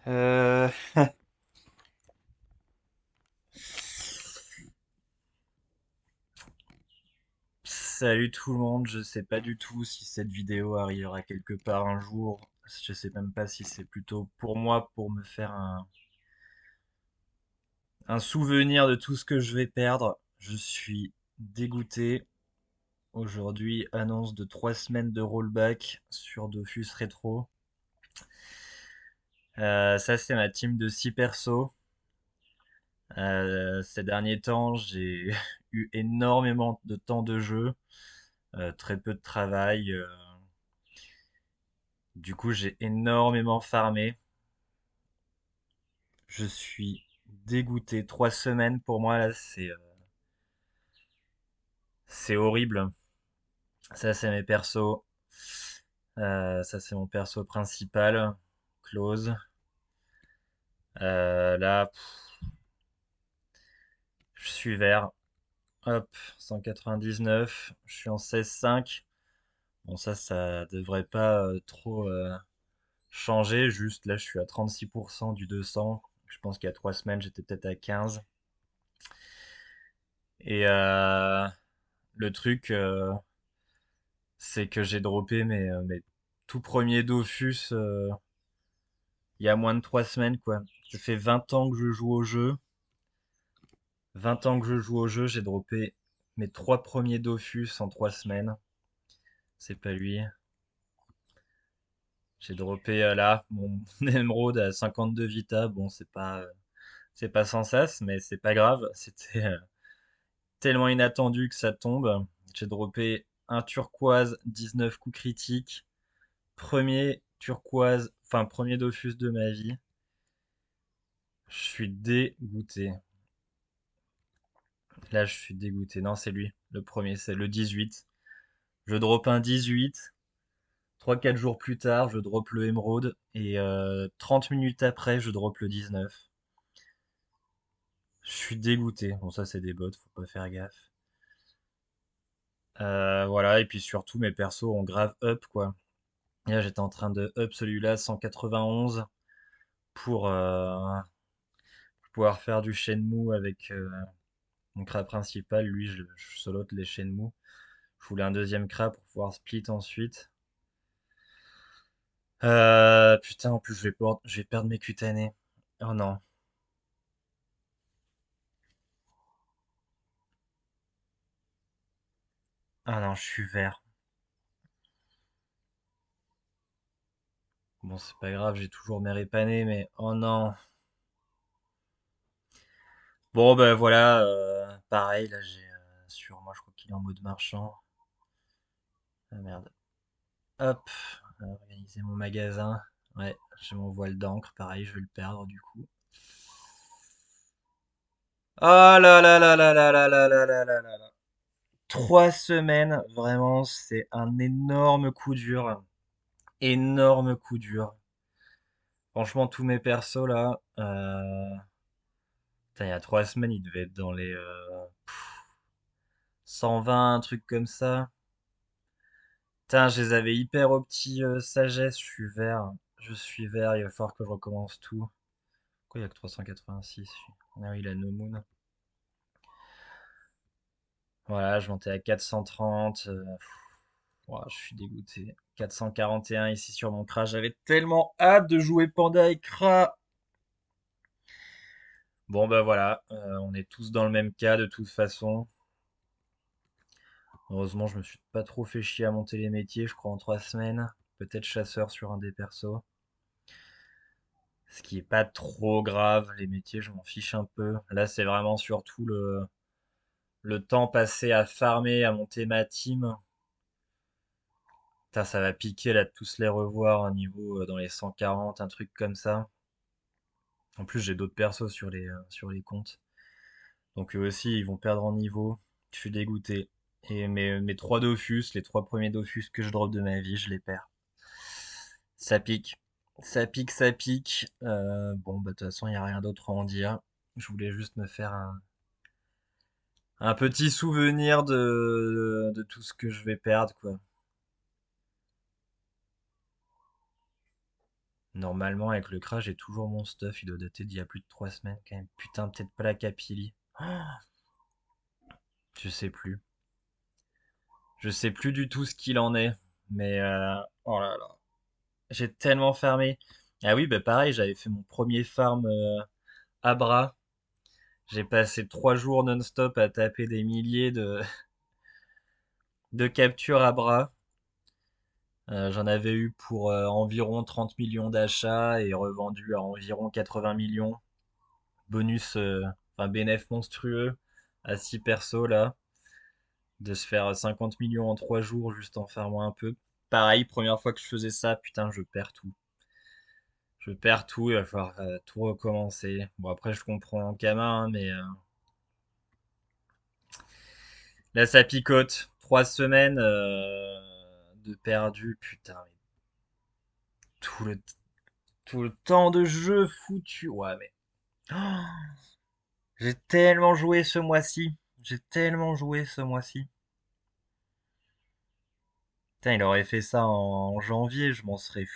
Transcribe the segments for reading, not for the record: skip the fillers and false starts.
Euh, Salut tout le monde, je sais pas du tout si cette vidéo arrivera quelque part un jour. Je sais même pas si c'est plutôt pour moi, pour me faire un souvenir de tout ce que je vais perdre. Je suis dégoûté. Aujourd'hui, annonce de 3 semaines de rollback sur Dofus Retro. Ça, c'est ma team de 6 persos. Ces derniers temps, j'ai eu énormément de temps de jeu, très peu de travail. Du coup, j'ai énormément farmé. Je suis dégoûté. 3 semaines pour moi, là, c'est horrible. Ça, c'est mes persos. Ça, c'est mon perso principal. Close. Là, je suis vert. Hop, 199. Je suis en 16,5. Bon, ça devrait pas trop changer. Juste là, je suis à 36% du 200. Je pense qu'il y a 3 semaines, j'étais peut-être à 15. Et le truc, c'est que j'ai droppé mes tout premiers Dofus il y a moins de 3 semaines, quoi. Ça fait 20 ans que je joue au jeu. 20 ans que je joue au jeu, j'ai droppé mes 3 premiers Dofus en 3 semaines. C'est pas lui. J'ai droppé là mon Emerald à 52 Vita. Bon, c'est pas sans sas, mais c'est pas grave. C'était tellement inattendu que ça tombe. J'ai droppé un turquoise, 19 coups critiques. Premier turquoise, enfin premier Dofus de ma vie. Je suis dégoûté. Là, je suis dégoûté. Non, c'est lui. Le premier, c'est le 18. Je drop un 18. 3-4 jours plus tard, je drop le émeraude. Et 30 minutes après, je drop le 19. Je suis dégoûté. Bon, ça, c'est des bots, faut pas faire gaffe. Voilà, et puis surtout, mes persos ont grave up, quoi. Et là, j'étais en train de up celui-là 191 pour pouvoir faire du Shenmue avec mon crat principal. Lui, je solote les Shenmue. Je voulais un deuxième crat pour pouvoir split ensuite. Putain, en plus, je vais perdre mes cutanés. Oh non. Ah non, je suis vert. Bon, c'est pas grave, j'ai toujours mes répanés, mais oh non. Bon, ben voilà, pareil, là, j'ai sur moi, je crois qu'il est en mode marchand. Ah merde. Hop, organiser mon magasin. Ouais, j'ai mon voile d'encre, pareil, je vais le perdre du coup. Oh là là là là là là là là là là là là. 3 semaines, vraiment, c'est un énorme coup dur. Énorme coup dur. Franchement, tous mes persos là, putain, il y a 3 semaines, ils devaient être dans les 120, un truc comme ça. Putain, je les avais hyper opti sagesse, je suis vert. Je suis vert, il va falloir que je recommence tout. Pourquoi il y a que 386? Ah oui, la No Moon. Voilà, je montais à 430. Ouah, je suis dégoûté. 441 ici sur mon Kra. J'avais tellement hâte de jouer Panda et Kra. Bon, bah voilà, on est tous dans le même cas de toute façon. Heureusement, je me suis pas trop fait chier à monter les métiers, je crois, en 3 semaines. Peut-être chasseur sur un des persos. Ce qui est pas trop grave, les métiers, je m'en fiche un peu. Là, c'est vraiment surtout le temps passé à farmer, à monter ma team. Putain, ça va piquer là de tous les revoir à niveau dans les 140, un truc comme ça. En plus, j'ai d'autres persos sur les comptes. Donc eux aussi, ils vont perdre en niveau. Je suis dégoûté. Et mes 3 Dofus, les 3 premiers Dofus que je drop de ma vie, je les perds. Ça pique. Ça pique, ça pique. Bon, bah de toute façon, il n'y a rien d'autre à en dire. Je voulais juste me faire un petit souvenir de tout ce que je vais perdre, quoi. Normalement, avec le crash, j'ai toujours mon stuff. Il doit dater d'il y a plus de 3 semaines quand même. Putain, peut-être pas la Capili. Oh, je sais plus. Je sais plus du tout ce qu'il en est. Mais oh là là. J'ai tellement farmé. Ah oui, bah pareil, j'avais fait mon premier farm à bras. J'ai passé 3 jours non-stop à taper des milliers de captures à bras. J'en avais eu pour environ 30 millions d'achats et revendu à environ 80 millions. Bonus, enfin bénéf monstrueux à 6 persos là. De se faire 50 millions en 3 jours juste en farmant un peu. Pareil, première fois que je faisais ça, putain, je perds tout. Je perds tout, il va falloir tout recommencer. Bon, après, je comprends en gamin, hein, mais là, ça picote. 3 semaines de perdu, putain, mais tout le, tout le temps de jeu foutu. Ouais, mais oh, j'ai tellement joué ce mois-ci. J'ai tellement joué ce mois-ci. Putain, il aurait fait ça en janvier, je m'en serais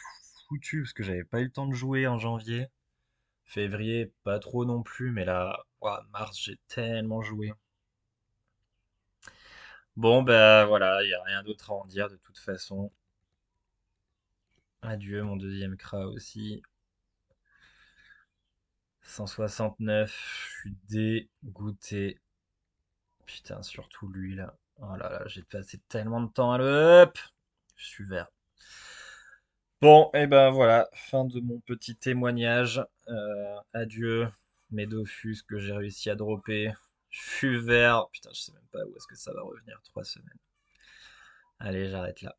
foutu parce que j'avais pas eu le temps de jouer en janvier. Février, pas trop non plus, mais là, ouah, mars, j'ai tellement joué. Bon, bah voilà, il n'y a rien d'autre à en dire de toute façon. Adieu, mon deuxième Kra aussi. 169, je suis dégoûté. Putain, surtout lui là. Oh là là, j'ai passé tellement de temps à le up. Je suis vert. Bon, et ben voilà, fin de mon petit témoignage. Adieu, mes Dofus que j'ai réussi à dropper. Je suis vert. Putain, je sais même pas où est-ce que ça va revenir. 3 semaines. Allez, j'arrête là.